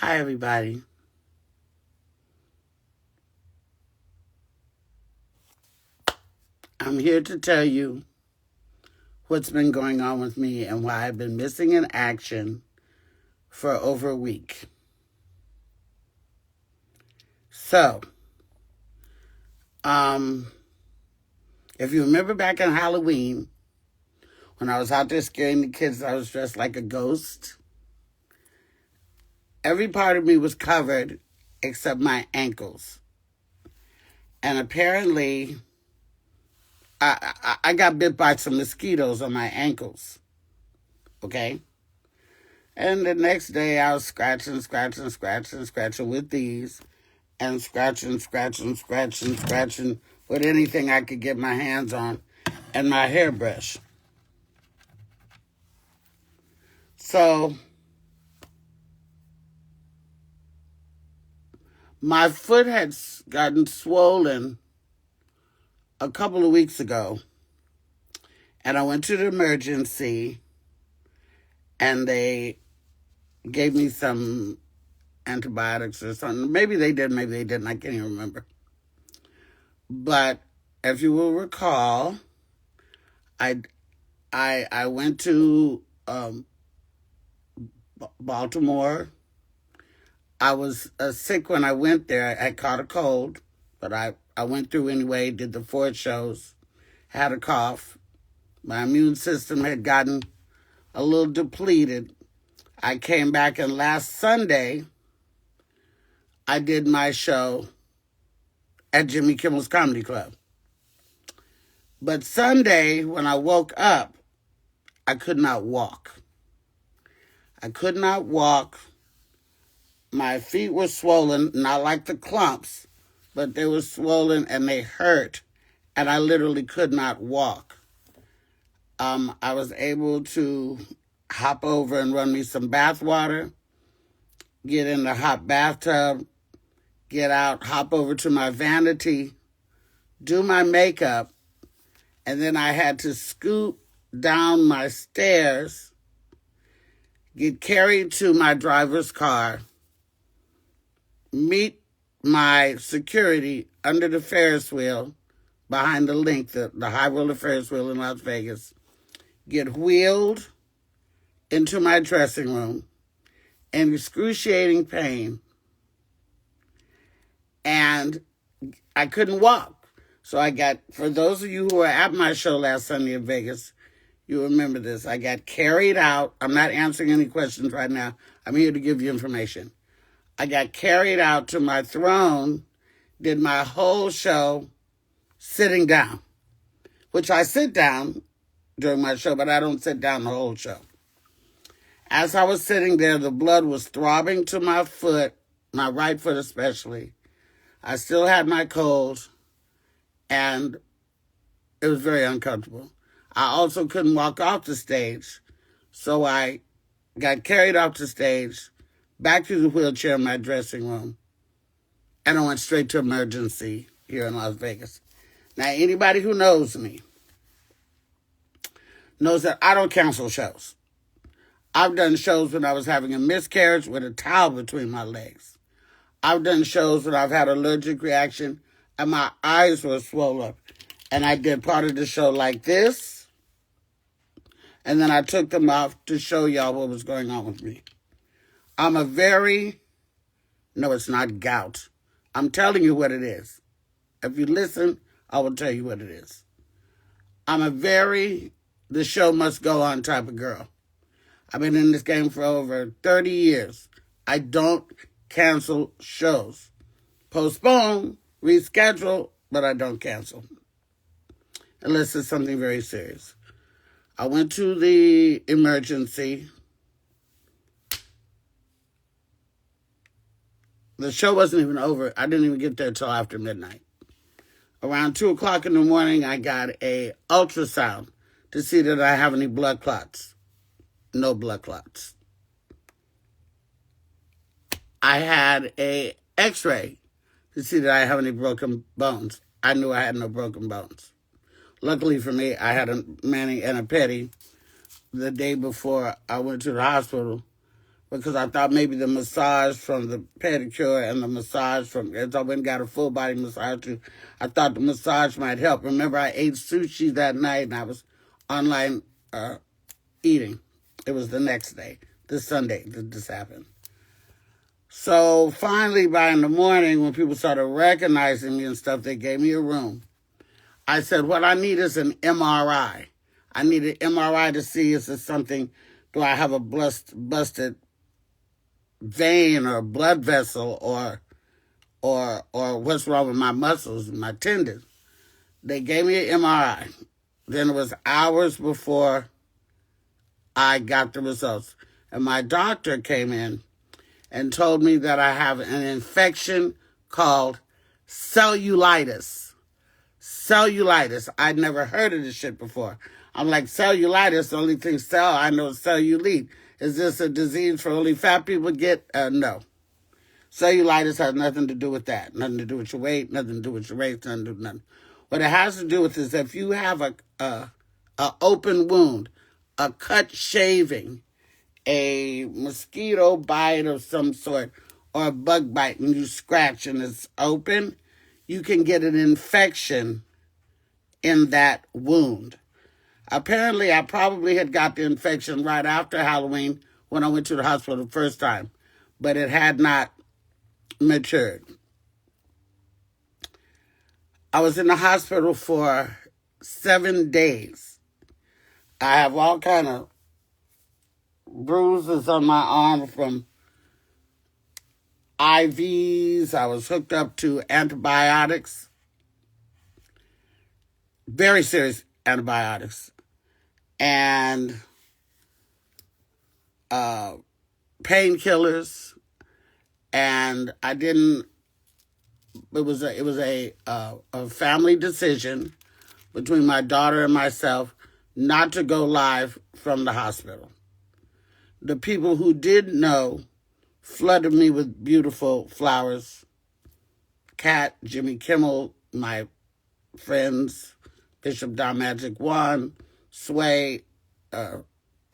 Hi, everybody. I'm here to tell you what's been going on with me and why I've been missing in action for over a week. So, if you remember back on Halloween, when I was out there scaring the kids, I was dressed like a ghost. Every part of me was covered except my ankles. And apparently, I got bit by some mosquitoes on my ankles. Okay? And the next day, I was scratching with these, and scratching with anything I could get my hands on, and my hairbrush. So, my foot had gotten swollen a couple of weeks ago, and I went to the emergency, and they gave me some antibiotics or something. Maybe they did, maybe they didn't. I can't even remember. But if you will recall, I went to Baltimore. I was sick when I went there. I caught a cold, but I went through anyway, did the 4 shows, had a cough. My immune system had gotten a little depleted. I came back, and last Sunday, I did my show at Jimmy Kimmel's Comedy Club. But Sunday, when I woke up, I could not walk. I could not walk. My feet were swollen, not like the clumps, but they were swollen and they hurt, and I literally could not walk. I was able to hop over and run me some bath water, get in the hot bathtub, get out, hop over to my vanity, do my makeup, and then I had to scoot down my stairs, get carried to my driver's car, meet my security under the Ferris wheel behind the link, the high roller Ferris wheel in Las Vegas, get wheeled into my dressing room in excruciating pain, and I couldn't walk. So for those of you who were at my show last Sunday in Vegas, you remember this. I got carried out. I'm not answering any questions right now. I'm here to give you information. I got carried out to my throne, did my whole show sitting down, which I sit down during my show, but I don't sit down the whole show. As I was sitting there, the blood was throbbing to my foot, my right foot especially. I still had my cold, and it was very uncomfortable. I also couldn't walk off the stage, so I got carried off the stage, back to the wheelchair in my dressing room, and I went straight to emergency here in Las Vegas. Now, anybody who knows me knows that I don't cancel shows. I've done shows when I was having a miscarriage with a towel between my legs. I've done shows when I've had an allergic reaction and my eyes were swollen up. And I did part of the show like this, and then I took them off to show y'all what was going on with me. No, it's not gout. I'm telling you what it is. If you listen, I will tell you what it is. The show must go on type of girl. I've been in this game for over 30 years. I don't cancel shows. Postpone, reschedule, but I don't cancel. Unless it's something very serious. I went to the emergency. The show wasn't even over. I didn't even get there till after midnight. Around 2 o'clock in the morning, I got an ultrasound to see that I have any blood clots. No blood clots. I had an x-ray to see that I have any broken bones. I knew I had no broken bones. Luckily for me, I had a mani and a pedi the day before I went to the hospital because I thought maybe the massage from the pedicure and the massage from, as I went and got a full body massage too, I thought the massage might help. Remember, I ate sushi that night and I was online eating. It was the next day, this Sunday, that this happened. So finally, by in the morning, when people started recognizing me and stuff, they gave me a room. I said, what I need is an MRI. I need an MRI to see, is this something, do I have a busted vein or blood vessel or what's wrong with my muscles and my tendons. They gave me an MRI. Then it was hours before I got the results. And my doctor came in and told me that I have an infection called cellulitis. Cellulitis. I'd never heard of this shit before. I'm like, cellulitis, the only thing I know is cellulite. Is this a disease for only fat people get? No. Cellulitis has nothing to do with that. Nothing to do with your weight, nothing to do with your race, nothing to do with nothing. What it has to do with is if you have a open wound, a cut shaving, a mosquito bite of some sort, or a bug bite, and you scratch and it's open, you can get an infection in that wound. Apparently, I probably had got the infection right after Halloween when I went to the hospital the first time, but it had not matured. I was in the hospital for 7 days. I have all kind of bruises on my arm from IVs. I was hooked up to antibiotics, very serious antibiotics, and painkillers, and I didn't. It was a family decision between my daughter and myself not to go live from the hospital. The people who did know flooded me with beautiful flowers. Kat, Jimmy Kimmel, my friends, Bishop Don Magic Juan, Sway, a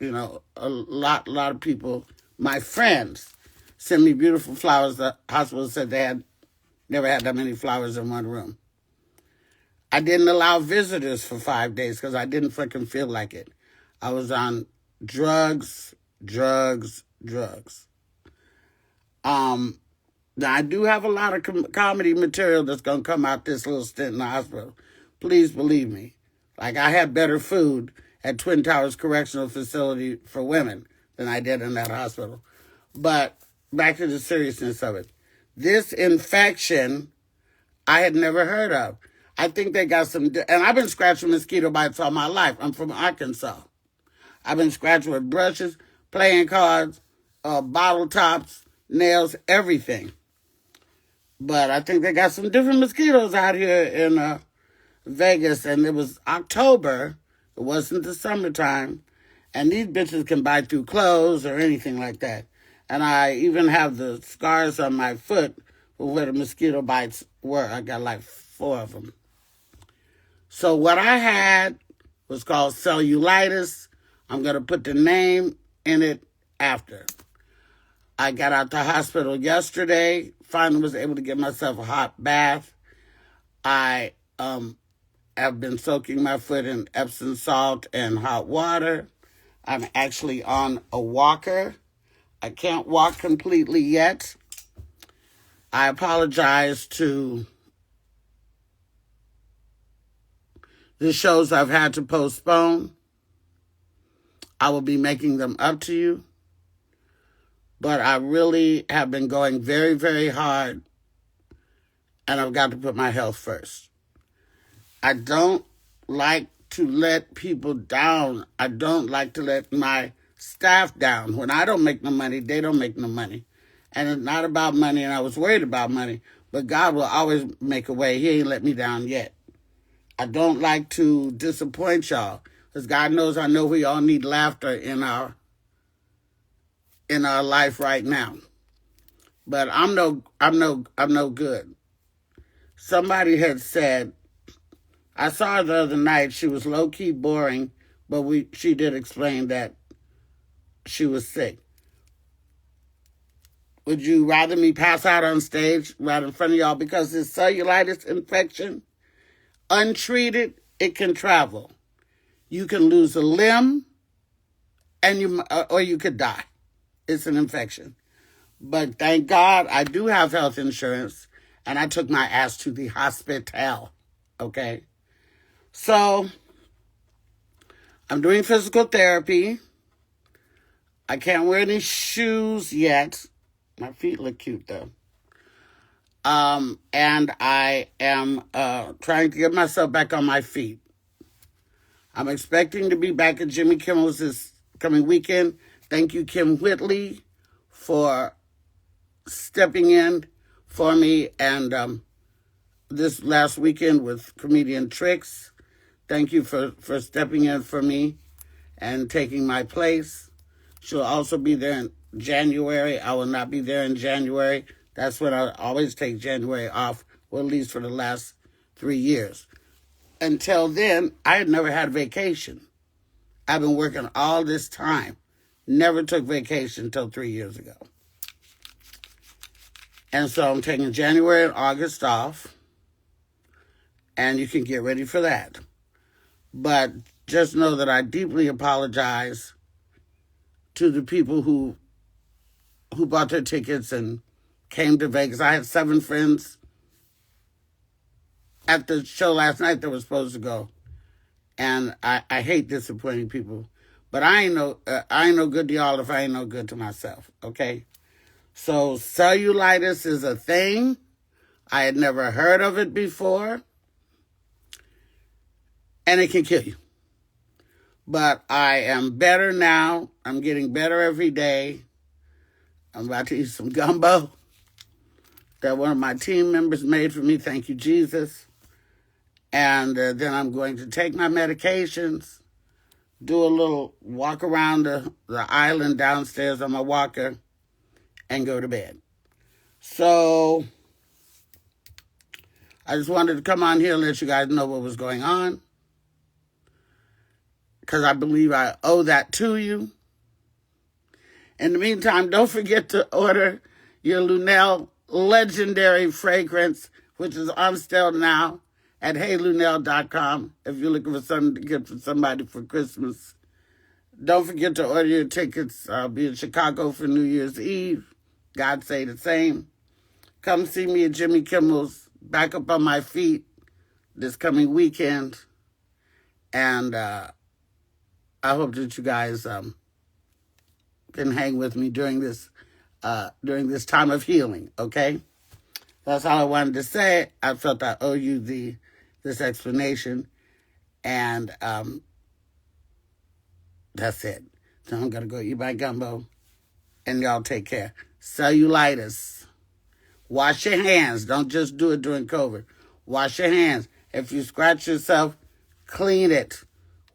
lot of people, my friends, sent me beautiful flowers. The hospital said they had never had that many flowers in one room. I didn't allow visitors for 5 days because I didn't freaking feel like it. I was on drugs. Now, I do have a lot of comedy material that's going to come out this little stint in the hospital. Please believe me. Like, I had better food at Twin Towers Correctional Facility for women than I did in that hospital. But back to the seriousness of it. This infection I had never heard of. I think they got some, and I've been scratching mosquito bites all my life. I'm from Arkansas. I've been scratching with brushes, playing cards, bottle tops, nails, everything. But I think they got some different mosquitoes out here in Vegas, and it was October. It wasn't the summertime, and these bitches can bite through clothes or anything like that. And I even have the scars on my foot where the mosquito bites were. I got like 4 of them. So what I had was called cellulitis. I'm going to put the name in it after. I got out the hospital yesterday. Finally was able to get myself a hot bath. I have been soaking my foot in Epsom salt and hot water. I'm actually on a walker. I can't walk completely yet. I apologize to the shows I've had to postpone. I will be making them up to you. But I really have been going very, very hard, and I've got to put my health first. I don't like to let people down. I don't like to let my staff down. When I don't make no money, they don't make no money. And it's not about money, and I was worried about money, but God will always make a way. He ain't let me down yet. I don't like to disappoint y'all, because God knows I know we all need laughter in our life right now. But I'm no good. Somebody had said, I saw her the other night, she was low-key boring, but she did explain that she was sick. Would you rather me pass out on stage right in front of y'all? Because this cellulitis infection, untreated, it can travel. You can lose a limb, or you could die. It's an infection. But thank God I do have health insurance, and I took my ass to the hospital, okay? So, I'm doing physical therapy. I can't wear any shoes yet. My feet look cute, though. And I am trying to get myself back on my feet. I'm expecting to be back at Jimmy Kimmel's this coming weekend. Thank you, Kim Whitley, for stepping in for me, and this last weekend with comedian Tricks. Thank you for stepping in for me and taking my place. She'll also be there in January. I will not be there in January. That's when I always take January off, well, at least for the last 3 years. Until then, I had never had a vacation. I've been working all this time. Never took vacation until 3 years ago. And so I'm taking January and August off. And you can get ready for that. But just know that I deeply apologize to the people who bought their tickets and came to Vegas. I had 7 friends at the show last night that were supposed to go. And I hate disappointing people. But I ain't no good to y'all if I ain't no good to myself, okay? So cellulitis is a thing. I had never heard of it before. And it can kill you. But I am better now. I'm getting better every day. I'm about to eat some gumbo that one of my team members made for me. Thank you, Jesus. And then I'm going to take my medications, do a little walk around the island downstairs on my walker, and go to bed. So I just wanted to come on here and let you guys know what was going on, because I believe I owe that to you. In the meantime, don't forget to order your Luenell legendary fragrance, which is on sale now at heylunell.com if you're looking for something to get for somebody for Christmas. Don't forget to order your tickets. I'll be in Chicago for New Year's Eve. God say the same. Come see me at Jimmy Kimmel's, back up on my feet this coming weekend. And I hope that you guys can hang with me during this time of healing, okay? That's all I wanted to say. I felt I owe you this explanation, and that's it. So I'm going to go eat my gumbo, and y'all take care. Cellulitis. Wash your hands. Don't just do it during COVID. Wash your hands. If you scratch yourself, clean it.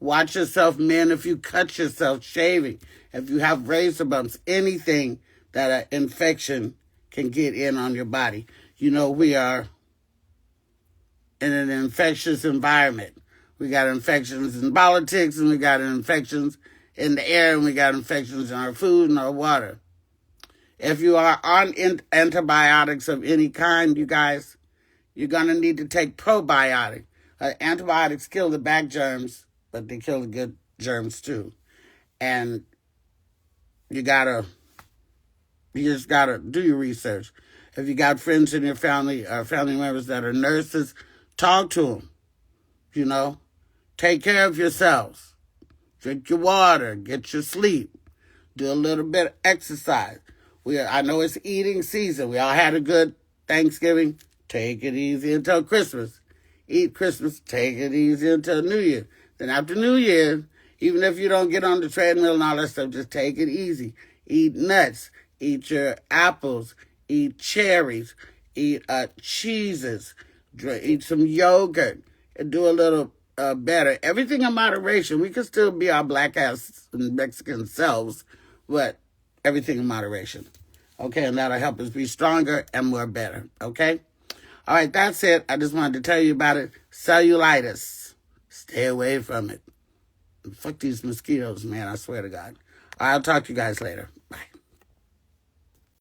Watch yourself, men, if you cut yourself, shaving. If you have razor bumps, anything that an infection can get in on your body. You know, we are in an infectious environment. We got infections in politics, and we got infections in the air, and we got infections in our food and our water. If you are on antibiotics of any kind, you guys, you're going to need to take probiotic. Antibiotics kill the bad germs, but they kill the good germs too. And you just gotta do your research. If you got friends in your family or family members that are nurses, talk to them. You know, take care of yourselves. Drink your water, get your sleep, do a little bit of exercise. I know it's eating season. We all had a good Thanksgiving. Take it easy until Christmas. Eat Christmas, take it easy until New Year. Then after New Year, even if you don't get on the treadmill and all that stuff, just take it easy. Eat nuts, eat your apples, eat cherries, eat cheeses, eat some yogurt, and do a little better. Everything in moderation. We can still be our black ass and Mexican selves, but everything in moderation. Okay, and that'll help us be stronger and more better. Okay? All right, that's it. I just wanted to tell you about it. Cellulitis. Stay away from it. Fuck these mosquitoes, man. I swear to God. I'll talk to you guys later.